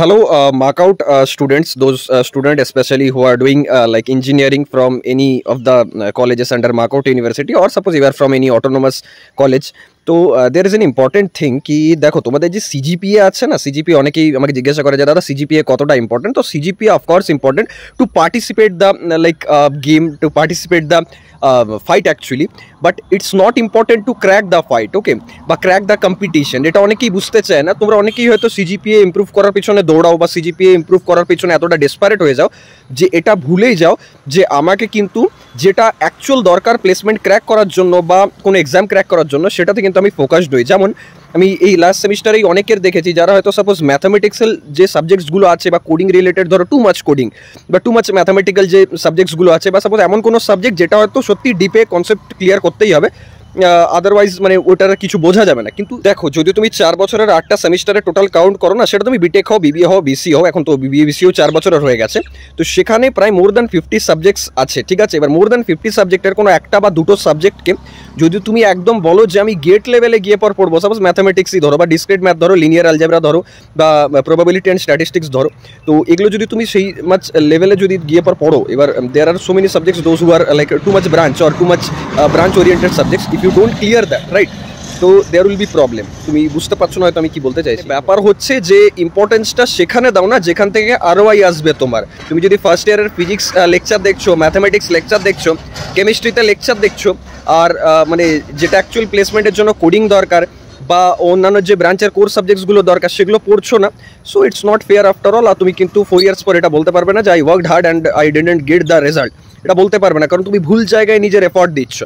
Hello, mark out students, those students especially who are doing like engineering from any of the colleges under mark out university, or suppose you are from any autonomous college. তো there is an important thing কি দেখো তোমাদের যে CGPA আছে না, CGPA অনেকেই আমাকে জিজ্ঞাসা করে যে দাদা সিজিপিএ কতটা ইম্পর্টেন্ট। তো CGPA of course important to participate the like game, to participate the fight actually, but it's not important to crack the fight, okay, বা ক্র্যাক দ্য কম্পিটিশন। এটা অনেকেই বুঝতে চায় না। তোমরা অনেকেই হয়তো সিজিপিএ ইম্প্রুভ করার পিছনে দৌড়াও বা সিজিপিএ ইম্প্রুভ করার পিছনে এতটা ডেসপারেট হয়ে যাও যে এটা ভুলেই যাও যে আমাকে কিন্তু যেটা অ্যাকচুয়াল দরকার প্লেসমেন্ট ক্র্যাক করার জন্য বা কোনো এক্সাম ক্র্যাক করার জন্য, সেটাতে কিন্তু আমি ফোকাসড হই। যেমন আমি এই লাস্ট সেমিস্টারেই অনেকের দেখেছি যারা হয়তো সাপোজ ম্যাথামেটিক্সের যে সাবজেক্টসগুলো আছে বা কোডিং রিলেটেড, ধরো টু মাচ কোডিং বা টু মাচ ম্যাথামেটিক্যাল যে সাবজেক্টসগুলো আছে, বা সাপোজ এমন কোনো সাবজেক্ট যেটা হয়তো সত্যি ডিপে কনসেপ্ট ক্লিয়ার করতেই হবে, আদারওয়াইজ মানে ওটার কিছু বোঝা যাবে না। কিন্তু দেখো যদি তুমি 4 বছরের 8টা সেমিস্টারে টোটাল কাউন্ট করো না, সেটা তুমি বিটেক হও, বিবিএ হও, বিসি হও, এখন তো বিবিএ বিসিও 4 বছরের হয়ে গেছে, তো সেখানে প্রায় মোর দ্যান 50 সাবজেক্টস আছে, ঠিক আছে। এবার মোর দ্যান 50 সাবজেক্টের কোনো একটা বা দুটো সাবজেক্টকে যদি তুমি একদম বলো যে আমি গেট লেভেলে গিয়ে পর পড়বো, সাপোজ ম্যাথামেটিক্সই ধরো বা ডিসক্রিট ম্যাথ ধরো, লিনিয়ার অ্যালজেব্রা ধরো বা প্রবাবিলিটি অ্যান্ড স্ট্যাটিস্টিক্স ধরো, তো এগুলো যদি তুমি সেই মাচ লেভেলে যদি গিয়ে পর পড়ো, এবার there are so many subjects those who are like too much branch or too much branch oriented subjects, if you don't clear that, right, তো দেয়ার উইল বি প্রবলেম। তুমি বুঝতে পারছো না হয়তো আমি কি বলতে চাইছি। ব্যাপার হচ্ছে যে ইম্পর্টেন্সটা সেখানে দাও না যেখান থেকে আরওআই আসবে তোমার। তুমি যদি ফার্স্ট ইয়ারের ফিজিক্স লেকচার দেখছো, ম্যাথামেটিক্স লেকচার দেখছো, কেমিস্ট্রিতে লেকচার দেখছো, আর মানে যেটা অ্যাকচুয়াল প্লেসমেন্টের জন্য কোডিং দরকার বা অন্যান্য যে ব্রাঞ্চের কোর্স সাবজেক্টসগুলো দরকার সেগুলো পড়ছো না, so it's not fair after all. আর তুমি কিন্তু 4 ইয়ার্স পর এটা বলতে পারবে না যে I worked hard and I didn't get the result, এটা বলতে পারবে না, কারণ তুমি ভুল জায়গায় নিজের এফর্ট দিচ্ছ।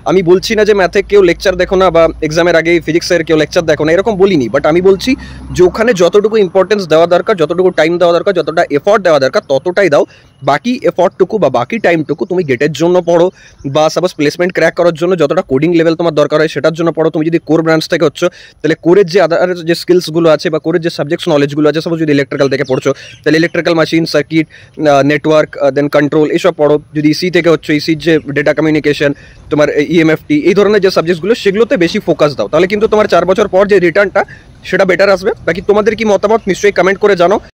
আমি বলছি না যে ম্যাথে কেউ লেকচার দেখো না বা এক্সামের আগে ফিজিক্সের কেউ লেকচার দেখো না, এরকম বলিনি, বাট আমি বলছি যে ওখানে যতটুকু ইম্পর্টেন্স দেওয়া দরকার, যতটুকু টাইম দেওয়া দরকার, যতটা এফর্ট দেওয়া দরকার ততটাই দাও। বাকি এফর্টটুকু বা বাকি টাইমটুকু তুমি গেটের জন্য পড়ো, বা সাপোজ প্লেসমেন্ট ক্র্যাক করার জন্য যতটা কোডিং লেভেল তোমার দরকার হয় সেটার জন্য পড়ো। তুমি যদি কোর ব্রাঞ্চ থেকে হচ্ছ তাহলে কোরের যে আদার যে স্কিলসগুলো আছে বা কোরের যে সাবজেক্টস নলেজগুলো আছে, সাপোজ যদি ইলেকট্রিক্যাল থেকে পড়ছো তাহলে ইলেকট্রিক্যাল মেশিন, সার্কিট, নেটওয়ার্ক, দেন কন্ট্রোল, এইসব পড়ো। যদি ইসি থেকে হচ্ছে ইসির যে ডেটা কমিউনিকেশন, তোমার ইএমএফটি, এই ধরনের যে সাবজেক্টসগুলো সেগুলোতে বেশি ফোকাস দাও, তাহলে কিন্তু তোমার 4 বছর পর যে রিটার্নটা সেটা বেটার আসবে। বাকি তোমাদের কি মতামত নিশ্চয়ই কমেন্ট করে জানো।